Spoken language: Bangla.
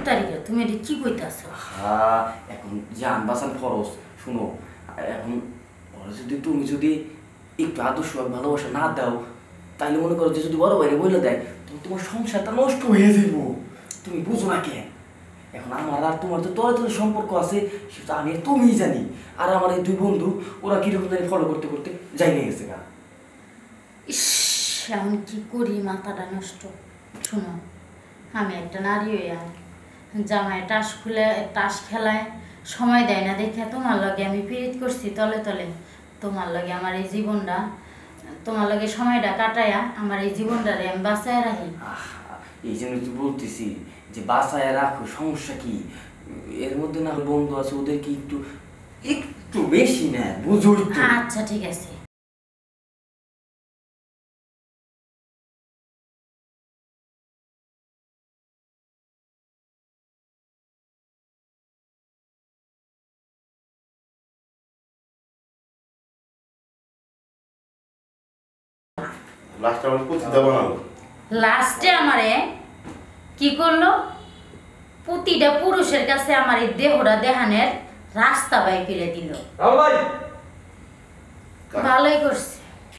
তারি কে তুমি এটা কি কইতাছ? হ্যাঁ এখন জান বাঁচান ফরজ। শুনো এখন ওরা তুমি যদি একটু আদর্শ ভালোবাসা না দাও তাইলে মনে করো যে যদি বড় বাইরে বলে দেয় তখন তোমার সংসারটা নষ্ট হয়ে যাইব। তুমি বুঝো না কেন? এখন আমার আর তোমার তো তলে তলে সম্পর্ক আছে সেটা আমি আর তুমিই জানি। আর আমার এই দুই বন্ধু ওরা কিরকম জানি ফলো করতে করতে যাই নিয়ে গেছে গা। ইস, এখন কি করি, মাথাটা নষ্ট। শোনো, আমি একটা নারী হইয়া জামাই টাস খেলায় সময় দেয় না দেখে তোমার লগে আমি পীড়িত করছি তলে তলে। তোমার লগে আমার এই জীবনটা, তোমার লগে সময়টা কাটায়া আমার এই জীবনটারে আমি বাঁচায় রাখি। এই জন্য তো বলতেছি যে বাসায় রাখো, সমস্যা কি? এর মধ্যে না বন্ধু আছে ওদের কি একটু একটু বেশি না, বুঝোই তো। আচ্ছা ঠিক আছে। লাস্টে আমারে কি করলো, প্রতিটা পুরুষের কাছে আমার এই দেহটা দেহানের রাস্তা বাই ফিরে দিল। ভালোই করছে।